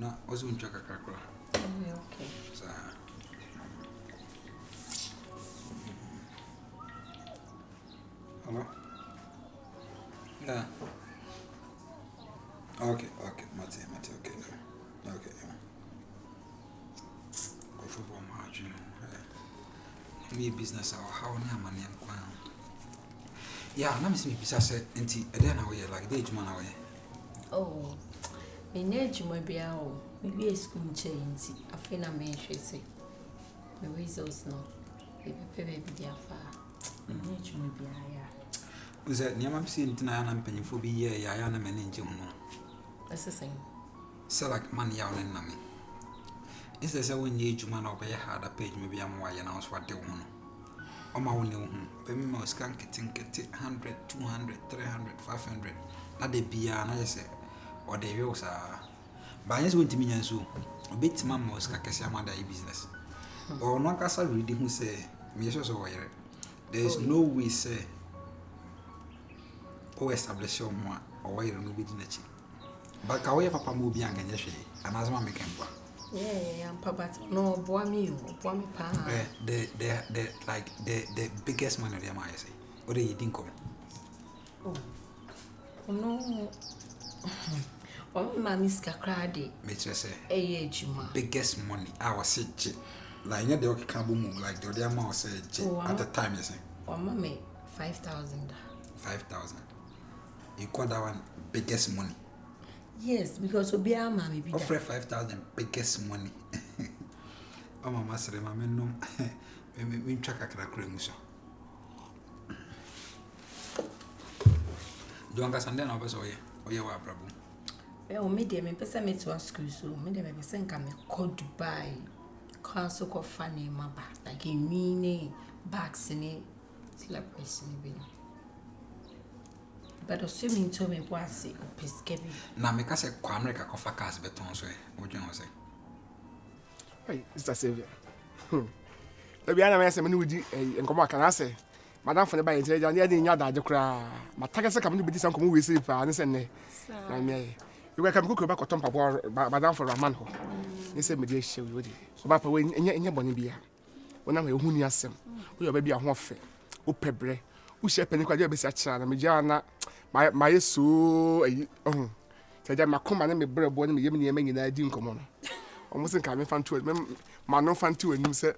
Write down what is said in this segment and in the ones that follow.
na ozo uncha kakra. Okay. Sa. Hello? Yeah. Okay, Mate, okay. Okay. Go for one margin. Me business how na money am kwan. Yeah, na me see me bisa say enti e dey na we like dey juma na we. Oh. Me nye juma bia o. Me be school nche enti afi na me hwe say. Me results no. E be bia fa. Me nye juma bia ya. Uze niam am see ntina na mpanyimfo bi ye ya na me ne nje hu no. That's the same. Say like man ya on na me. Is there say when ye juma na obey hard page me bia mo ya na so ade hu no. Oma woni hu. Pe me ma scan kete 100, 200, 300, 500. Na de bia na say or the real sa. Ba yes won timi nyan so. Obetima ma ska kese amada e business. Or no kasa reading who say me so wire. There is no way say o establish your mo or wire no be dinachi. But ka we papa mo bi anga nye hwe. Anazama make empa. Yeah, papa no boy me pa. The biggest money they might say. Or they didn't come. Oh no. Oh, mommy's crowdy. Mitch say, Juma. Biggest money. I was sick. Like, the okay kabumu, like the other man said at the time, you say. Oh, mommy, 5,000. 5,000. You call that one biggest money? Yes, because we are mommy. Offer 5,000 biggest money. Oh, Mama said, Mamma, no. We track a crack. Don't go Sunday, no, but oh, yeah, problem. Well, me dear, me person me to school, so me dear, me person come call Dubai, council call funny maba, like a mini bags in it, slippers in it. But assuming to me was it Piscabi. Now, make us a Quamrica of a cast beton, so what you say? Hey, Mr. Savior. The Biana Massam would and come back, can I say? Madame for the by intelligence, I didn't yard the cry. My tagas come to be some come with sleep, and say, I may. You can cook back or Tom Papa, Madame for a man. They said, me dear, she would. So, Papa, when in your bonny beer. When I'm a hooniasem, we are baby a waffle, who pebre, who share penny quadra be such a Mijana, my so, oh, said my command and me bread born me giving me in a dim common. Almost coming fan to it, my no fan to and you said,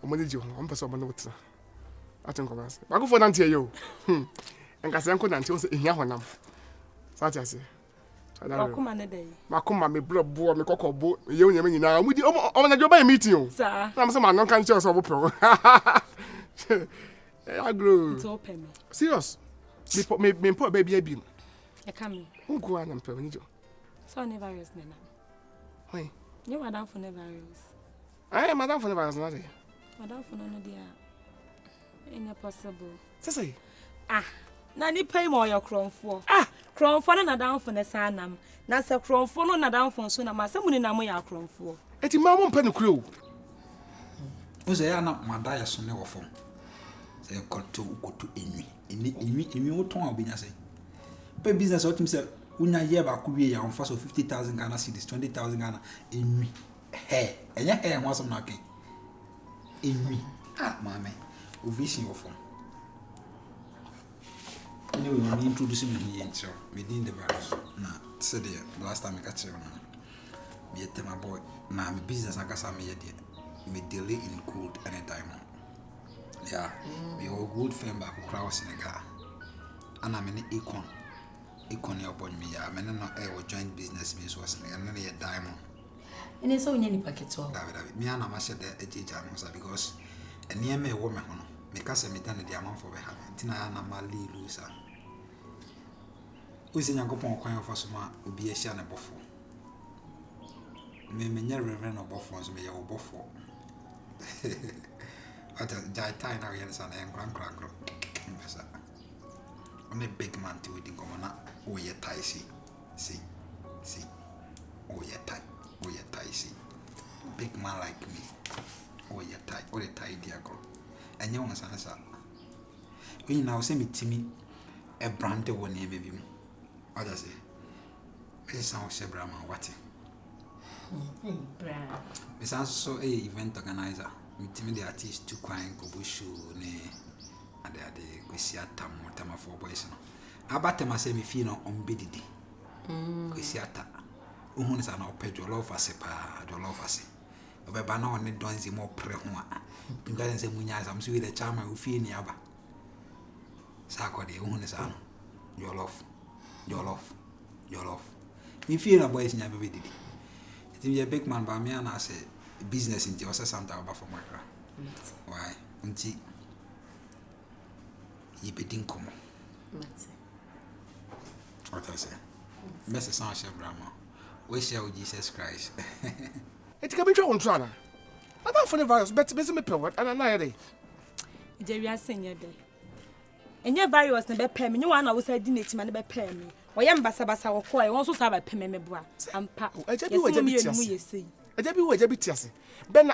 oh, what did you want for someone notes? I think I go for Nancy, you. And Casanco Nancy was in Yahanam. Such as Makuma me blood boy, me cocoa boat, you now. We did on a job by meeting you. Sir, I'm some man, no can't show pro. I grew. It's open. Serious. Me poor baby, I been. I come. Who go on and pay you? So never is Nana. Why? You are down for never is. I am Madame for the Vaz, not Madame for no dear. Ain't possible. Say, Nanny pay more your crown for. Crown for na down for the sanam. Nasa crown for no down for soon. My someone in a moya crown for. it's my own penny crew. Was there not my diet son of phone? They got to go to in you tongue be say. Pay business out himself. When I hear about Korea on first of 50,000 Ghana cedis, 20,000 Ghana in me. Hey, and your hair was some knocking. In me. Mammy, we vision your phone. Anyway, when you introduce me here, so within the virus. Now, said the last time I got you on me, Tema Boy. Now, my business, I got me me delay in gold and a diamond. Yeah, we all good friend back who crowd Senegal. And I'm an econ. Econ upon me, I'm not a joint business, Miss Wesley, and then a diamond. And it's only any packet of me and I said that a teacher because a near me woman, because I made done the amount for the having. Tina and Mali loser. Who's in your coupon coin for some will be a shanna buffo. Me never reverend or buffons may or buffo. What a giant time now, yes, and I am grand crack. I'm a big man to it in common. Oh, yeah, tie, see. Oh, yeah, tie. Oh, yeah, tie, see. Big man like me. Oh, yeah, tie. Oh, the tie, dear girl. And you want to answer. When you now send me to me, a branded one name, maybe. What does it? This sounds a Brahma, what? Bra. Besides, so a event organizer, meeting the artist to crying Kobushu, ne, and the Quisiata, Tema for boys. About them, I say, me feel on biddy. Quisiata. Uhun sa na opejo love ase pa do love ase obeba na one donzi mo pre ho a pinga nse munya asam so the chama u fie ni aba sa akode uhun sa no your love me fie na boys nya bebe didi it be a big man ba me na say business inti o say something about for makra why unti yibedin komo what I say message on chef Brahma. We share with Jesus Christ. It can be drawn to Anna. I don't find the virus, but busy me power, and another. Jerry, senior day. And your virus never pay me. No one I was a dinner man never pay me. Or young Bassabassa or Coy also have a payment. And Pap, I tell you what you say. I tell you what you be testing. Ben,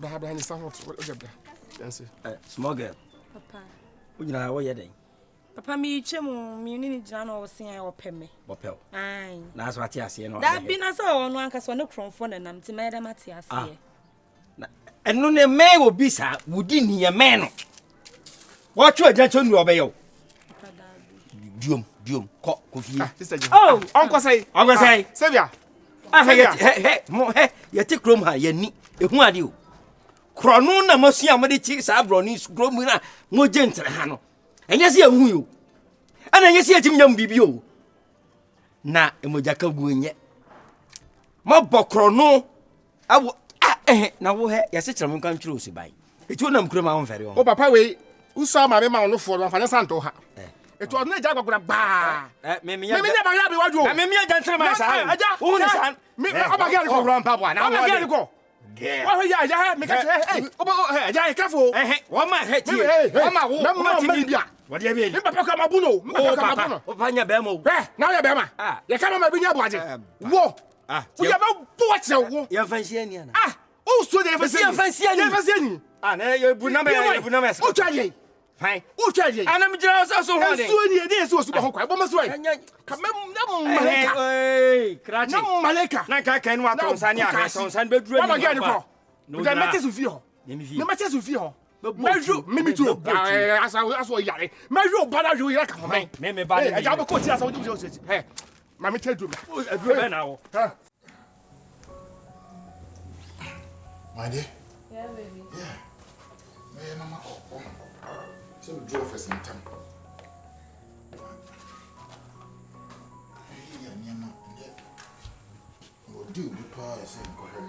behind small girl. Papa. Would you know what you're doing? Papa, me, Chemo, me, John, or sing or pay Bopel. Aye. That's what you see. That been as all one cast one from phone and I'm to Madame Matthias. And no man will be, sir, wouldn't he a man? What you gentleman will obey you? Doom, cock, coffee. Oh, Uncle say, Savia. Hey, more, hey, you take room, you need, if one you. Chronona must see how many chicks are brownies, gromina, more gentle, Hano. And yes, you. And I see him young BBO. Na emojaka guenye. Ma bokrono. Awo na wo he ya se kire mo kan twiro si bai. Etu na mkure ma won fere won. Oh papa we, usa ma be ma no fo no fa ne santo ha. Etu na ja gbagura ba. Me me ba ya be waju. Me ja ntra ma sa. Wo ni san. Me abagya ni ko ro mpa bo na. Abagya ni ko. Wa ya me ka hey. Obo hey, ja careful. Wo ma he ti. Wo ma wo. Ma ma bia. What do you mean? Papa come abuno. Papa. Opanya be mo. Now you be ma. You come ma bi nya boaje. Wo. We have a watch wo. You fancy any na. Oh so dey fancy. You fancy any. You fancy any. Na you bu na me. O twaje. Fine. O twaje. Ana me jira so ho de. So any dey so ba ho kwa. Bo ma so ai. Ka me maleka. Hey, krachi. Na maleka. Na ka kan wa ton san ya ka ton san be duro ni. Ba ga ni ko. Ga mete su fi ho. Me mete su fi ho. Measure, me too. As I yare. Measure, but I do like a man. Me bad. I have a coach as I do. Hey, Mammy, tell you. Now. My dear? Yeah, baby. Yeah. Man, I'm a so we drove for some time. We'll do the price and go ahead.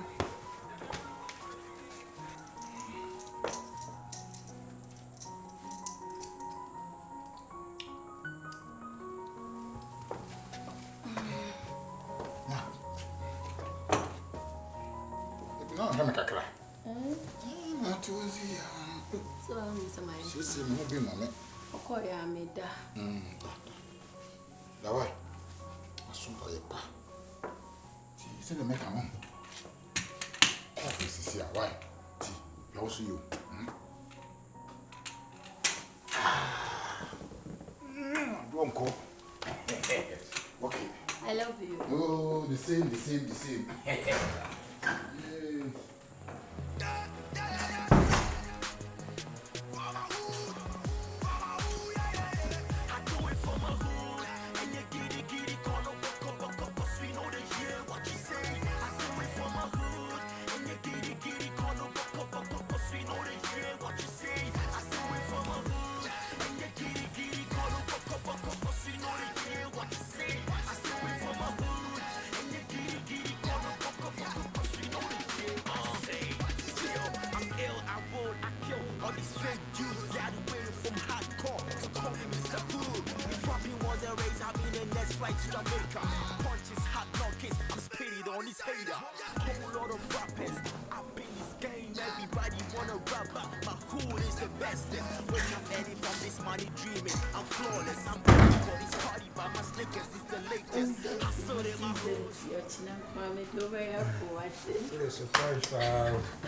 No, I'm not cry. Not too easy. So I'm somebody. She said, "Movie, mommy." Okay, I made that. That way. I saw your pa. She said, "Make a mom." Coffee is here. Why? See, you also you. Don't call. Okay. I love you. Oh, the same.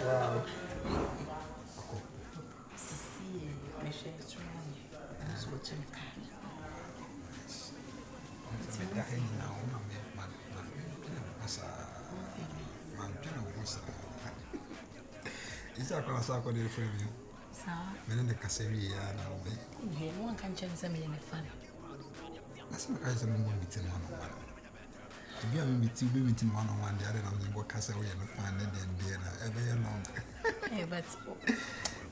Wow. I can say I could frame you. Sir, Men the Casseria and obey. one can change me in the fun. That's my eyes and meeting 1-on-1. To be a meeting 1-on-1, the other than what Castle and find it and dinner every long. Hey, but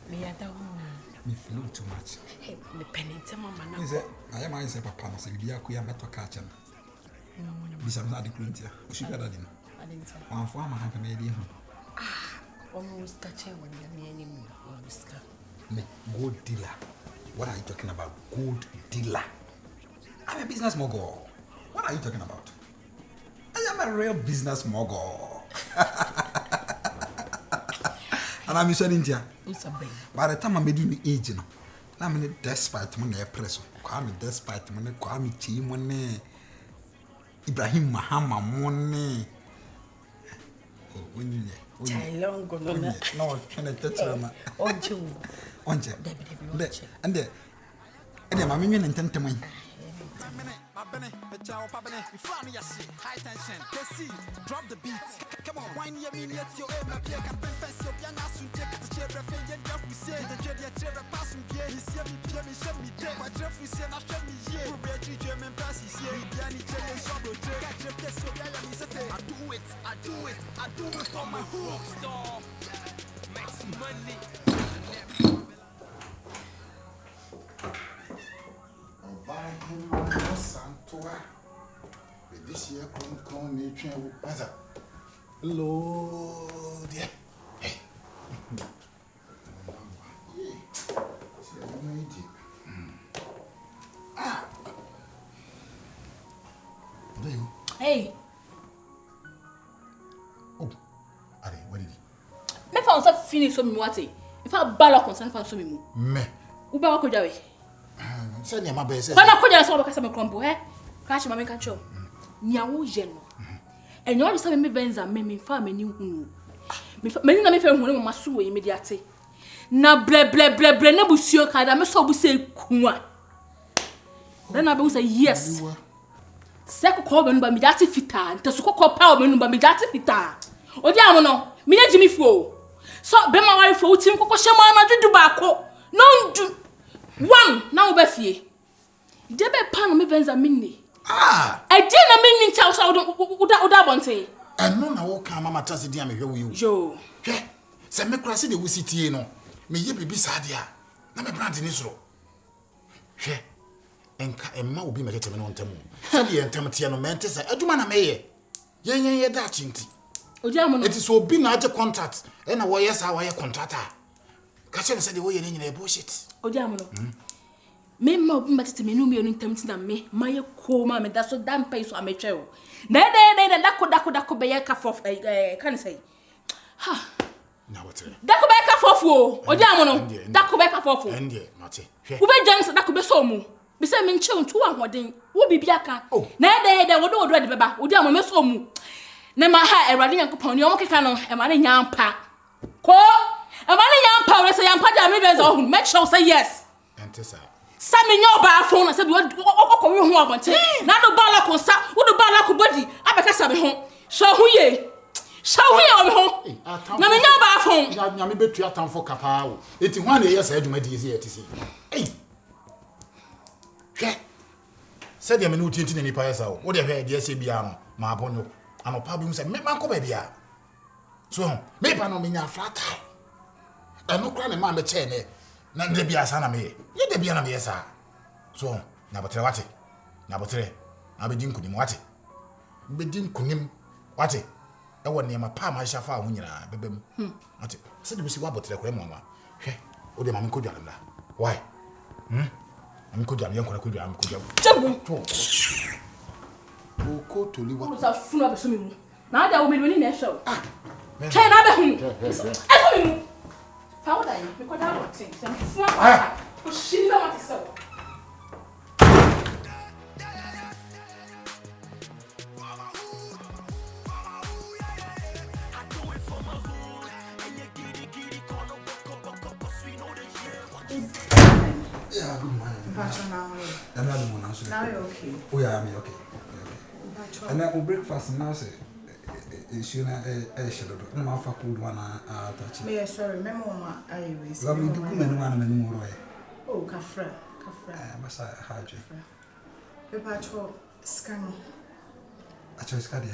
me at home. Me flew too much. Hey, the penny, Mama. Is it? I am myself a pants if you are queer metal catcher. Besides, not the printer. She got that in. I didn't say. One farmer had made him. Almost catching when you're near me. Me, gold dealer. What are you talking about? Gold dealer. I'm a business mogul. What are you talking about? I am a real business mogul. And I'm in India. By the time I'm in age, I'm in despite money press. Call me despite money, call me team money. Ibrahim Mahama money. Oh, when you long no, can I touch them? On June. And there, and I'm in intentament. High tension, drop the beat. Come on, wine your minutes, your aim, my peer can confess your young ass and take the chair, and drop we say the chair, pass me, yeah, he's here, me, show me, my dress we say, not show me, yeah, who bet you German passes here, Yanni, Jelly, Shabro, I drip this, so I do it for my hook star. Make some money. This year, come nature with other. Hello, dear. Hey. What are you? Hey. Oh, Are what did he? Me found some finish so me what if I ball concern for so me. Me. Uba ko jawe. Send your mother says. When I ko jawe so ba kasa me crumble he. Crash ma me ka cho. Nya wo je no. Enyo ori say me benza me fa me ni hunu. Me na me fa hunu ma so we immediate. Na ble na busuo ka da me so bu say kuwa. Then I be say yes. Seko ko be no ba me date fita. Nteso ko pa o me no ba me date fita. Odi am no. Me na jimi fo. So be ma wari fo utim kokko hyema na dudu ba ko. No ndu. One na wo ba fie. De be pa no me benza minni. I didn't mean to tell Uda Bonte. And no, now come Mamma Tassi Diam, you. Joe. Yeah, send me cross the Wissity, no. Me ye be sadia. Na me brand in Israel. Yeah, and Ma will be my getting on Temu. Sadia and Tamatiano Mantis, I do man a mayor. Ye, that chinty. It is so been out of contract, and a wires our contractor. Catch him said the way you're in a bullshit. Odiamono. Me ma obi matete me no me onu ntam tina me maye ko ma me da so dan pay so ametwe o na dako be ye ka fof kan say ha na wotere dako be ka fof o odi amono dako be ka fof o ende mate hwe wo be janse dako be so mu be say me nche ntu ahoden wo bibia ka na de wodo de beba odi amono me so mu na ma ha erade yankopon ni o mo keka no e ma ne nyampa ko e ma ne nyampa we say yampa da me be so hu make sure say yes ente sa Sami nyo ba phone said what okori ho abonte na do bala ko sa wo do bala ko body abeka sabe ho so huye o ho na me nyo ba phone nya me betu atamfo kapa wo eti ho na ye sa adwuma di ye ti si ei hwe said ya me no tinti na nipa ya sa wo de hwe de se bia no ma abonyo anopa bi mu se me man ko ba bia so me pa no me nya flat tire eno kra ne ma me che ne na de bia sa na me ye de bia na me sa so na botre wate na botre na be din kunim wate be din kunim wate e won ne ma pa ma shafa ho nyina bebem wate se de bi si wa botre ko e mo ma hwe o de ma me ko dwale mla why am ko dwale yankora ko dwale am ko dwale jabu o ko toli wa sa funu abeso mi mu na ada wo me ni na ehwe try na be hu e so mi mu How would I? Because I don't think some fun. She don't want to sell. Yeah, good morning. Now you're okay. Oh, yeah, I'm okay. And then breakfast now say Shuna a shadow. No, I could one touch. Me sorry, memo I was. Love me to come and one and more. Oh, Kafra. Must I hide you? Paper cho scan. I chose Cadia.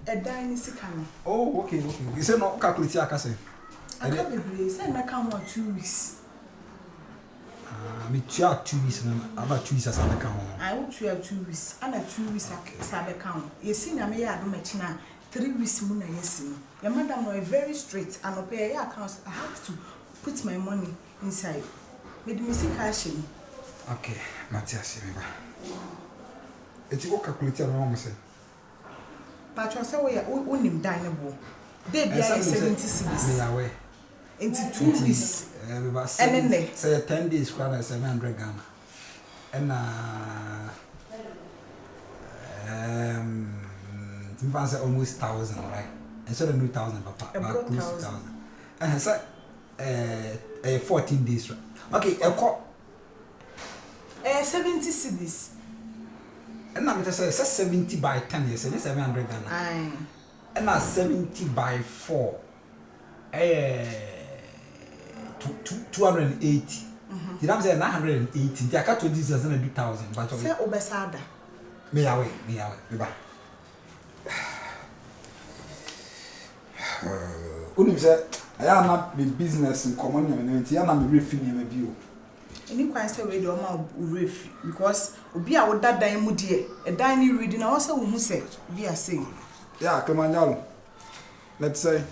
A dining scan. Oh, okay. You said no calculate, I can say. I can't be blessed. I come on 2 weeks. Me 2 weeks and about 2 weeks as I come. I want to have 2 weeks. And 2 weeks I count. You see, I may have no match now. 3 weeks moon. Yes, your madam are very straight and pay your accounts. I have to put my money inside. With me see cash in. Okay, Matthias, it's your calculator, I say. But you say we are him dinable. They be 70 cities. Into 2 weeks. And then say 10 days, 700 Ghana. And almost 1,000, right? Instead of 1,000, papa, about close to 1,000. And I said 14 days, right? Okay, a call 70 cities. And I'm say 70 by 10 years, 700 Ghana. Aye. And now 70 by 4. 280. Did I say 980? I can't do this as 1,000. But say Obesada. Me away. Unim say I am not be business in common and I am be refi me bi o. Any quite say we do ma refi because obi a wo dadan mu de e dan ni ready na wo say wo hu say bi a say. Yeah, Kilimanjaro. Let's say